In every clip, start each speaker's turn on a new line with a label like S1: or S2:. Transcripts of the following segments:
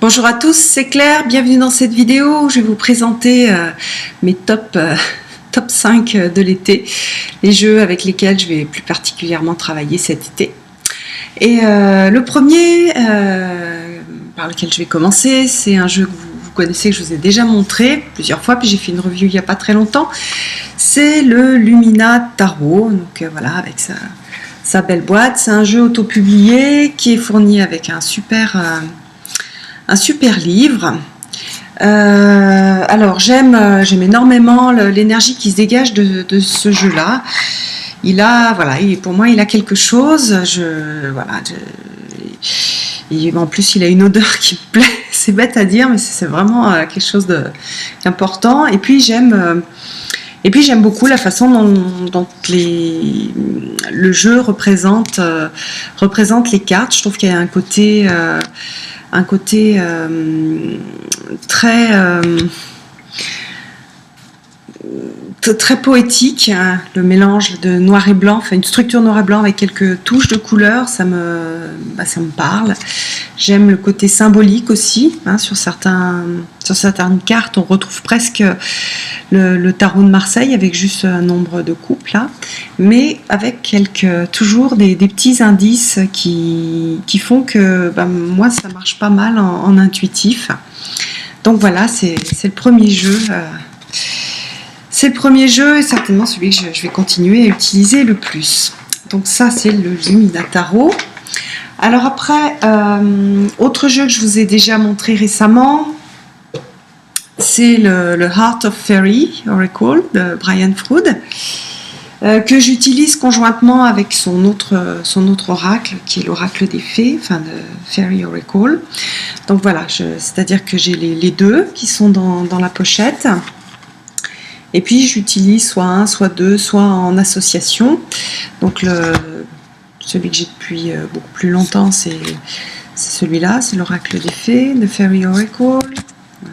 S1: Bonjour à tous, c'est Claire, bienvenue dans cette vidéo où je vais vous présenter mes top 5 de l'été, les jeux avec lesquels je vais plus particulièrement travailler cet été. Et le premier par lequel je vais commencer, c'est un jeu que vous connaissez, que je vous ai déjà montré plusieurs fois, puis j'ai fait une review il n'y a pas très longtemps. C'est le Lumina Tarot, donc voilà, avec sa belle boîte. C'est un jeu auto-publié qui est fourni avec un super livre. Alors j'aime énormément l'énergie qui se dégage de ce jeu-là. Pour moi, il a quelque chose. En plus, il a une odeur qui me plaît. C'est bête à dire, mais c'est vraiment quelque chose d'important. Et puis j'aime beaucoup la façon dont le jeu représente les cartes. Je trouve qu'il y a un côté très poétique, hein, le mélange de noir et blanc, enfin une structure noir et blanc avec quelques touches de couleur, ça me parle. J'aime le côté symbolique aussi, hein, sur certaines cartes, on retrouve presque le tarot de Marseille avec juste un nombre de coupes là, mais avec toujours des petits indices qui font que moi ça marche pas mal en intuitif. Donc voilà, c'est le premier jeu. C'est le premier jeu et certainement celui que je vais continuer à utiliser le plus. Donc ça, c'est le Lumina Tarot. Alors après, autre jeu que je vous ai déjà montré récemment, c'est le Heart of Fairy Oracle de Brian Froud, que j'utilise conjointement avec son autre oracle, qui est l'oracle des fées, enfin de Fairy Oracle. Donc voilà, c'est-à-dire que j'ai les deux qui sont dans la pochette. Et puis j'utilise soit un, soit deux, soit en association. Donc celui que j'ai depuis beaucoup plus longtemps, c'est celui-là, c'est l'oracle des fées, de Fairy Oracle. Voilà,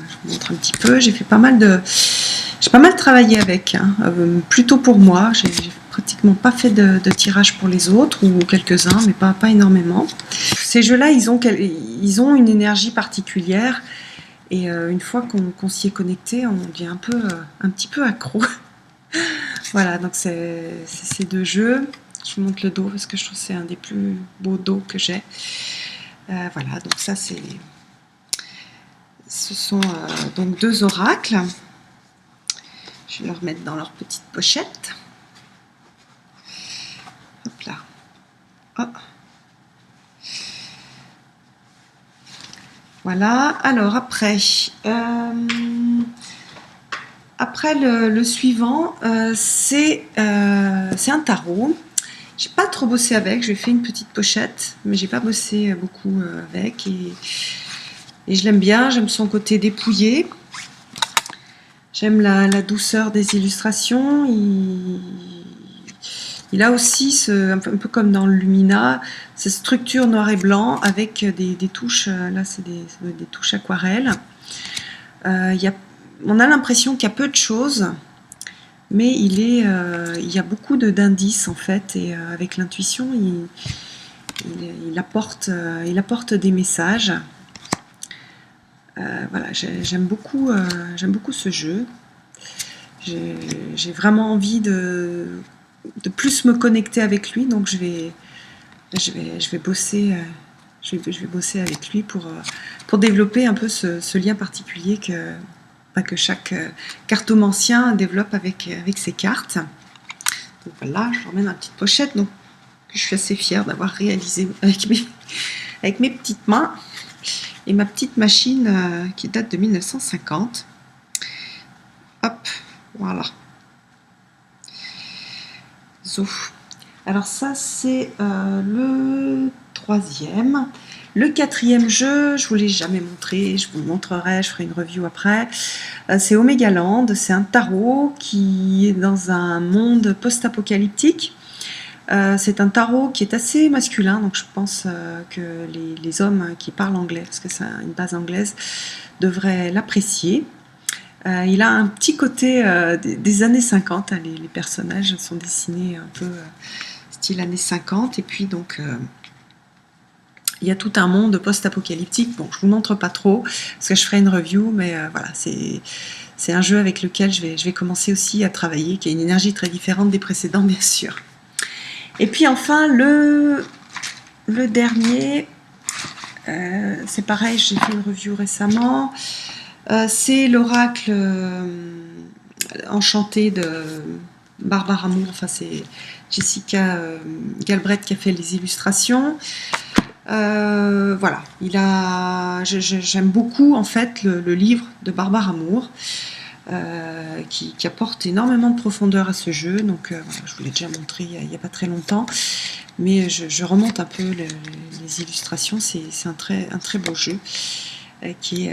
S1: je vous montre un petit peu. J'ai pas mal travaillé avec, hein, plutôt pour moi. J'ai pratiquement pas fait de tirage pour les autres, ou quelques-uns, mais pas énormément. Ces jeux-là, ils ont une énergie particulière. Et une fois qu'on s'y est connecté, on devient un petit peu accro. Voilà, donc c'est ces deux jeux. Je vous montre le dos parce que je trouve que c'est un des plus beaux dos que j'ai. Voilà, donc ça ce sont donc deux oracles. Je vais leur mettre dans leur petite pochette. Hop là. Oh. Voilà, alors après le suivant, c'est un tarot. J'ai pas trop bossé avec, j'ai fait une petite pochette, mais j'ai pas bossé beaucoup avec, et je l'aime bien, j'aime son côté dépouillé, j'aime la douceur des illustrations. Il a aussi, un peu comme dans le Lumina, cette structure noir et blanc avec des touches, là c'est des touches aquarelles. On a l'impression qu'il y a peu de choses, mais il y a beaucoup d'indices en fait, et avec l'intuition, il apporte des messages. Voilà, j'aime beaucoup ce jeu. J'ai vraiment envie de plus me connecter avec lui, donc je vais bosser avec lui pour développer un peu ce lien particulier que chaque cartomancien développe avec ses cartes. Donc voilà, je remets dans la petite pochette, donc que je suis assez fière d'avoir réalisé avec mes petites mains et ma petite machine qui date de 1950. Hop, voilà. Alors ça, c'est le troisième. Le quatrième jeu, je ne vous l'ai jamais montré, je vous le montrerai, je ferai une review après. C'est Omega Land, c'est un tarot qui est dans un monde post-apocalyptique. C'est un tarot qui est assez masculin, donc je pense que les hommes qui parlent anglais, parce que c'est une base anglaise, devraient l'apprécier. Il a un petit côté des années 50, hein, les personnages sont dessinés un peu style années 50, et puis donc il y a tout un monde post-apocalyptique. Bon, je vous montre pas trop parce que je ferai une review, mais voilà, c'est un jeu avec lequel je vais commencer aussi à travailler, qui a une énergie très différente des précédents, bien sûr. Et puis enfin, le dernier, c'est pareil, j'ai fait une review récemment. C'est l'oracle enchanté de Barbara Moore. Enfin, c'est Jessica Galbraith qui a fait les illustrations. Voilà, j'aime beaucoup en fait le livre de Barbara Moore qui apporte énormément de profondeur à ce jeu. Donc voilà, je vous l'ai déjà montré il n'y a pas très longtemps, mais je remonte un peu les illustrations. C'est un très beau jeu qui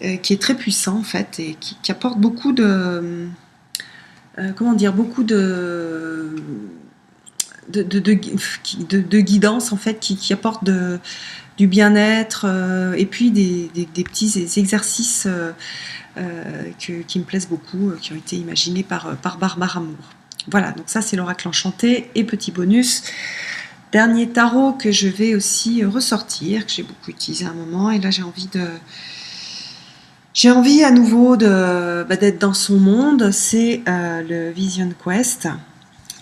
S1: est très puissant en fait et qui apporte beaucoup de de guidance en fait, qui apporte du bien-être et puis des petits exercices qui me plaisent beaucoup, qui ont été imaginés par Barbara Moore. Voilà, donc ça c'est l'oracle enchanté. Et petit bonus, dernier tarot que je vais aussi ressortir, que j'ai beaucoup utilisé à un moment, et là j'ai envie à nouveau d'être dans son monde. C'est le Vision Quest.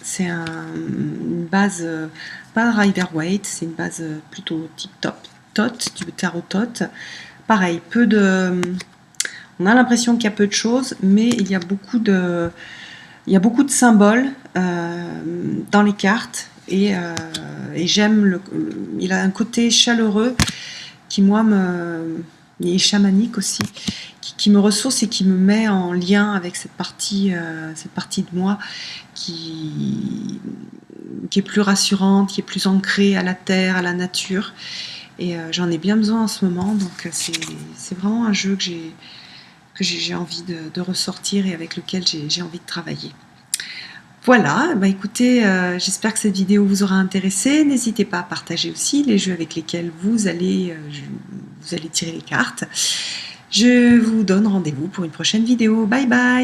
S1: C'est une base, pas Rider-Waite, c'est une base plutôt type tot, du tarot tot. Pareil, on a l'impression qu'il y a peu de choses, mais il y a beaucoup de symboles dans les cartes, et j'aime il a un côté chaleureux qui, moi, et chamanique aussi, qui me ressource et qui me met en lien avec cette partie de moi qui est plus rassurante, qui est plus ancrée à la terre, à la nature. Et j'en ai bien besoin en ce moment, donc c'est vraiment un jeu que j'ai envie de ressortir et avec lequel j'ai envie de travailler. Voilà, bah écoutez, j'espère que cette vidéo vous aura intéressé. N'hésitez pas à partager aussi les jeux avec lesquels vous allez tirer les cartes. Je vous donne rendez-vous pour une prochaine vidéo. Bye bye!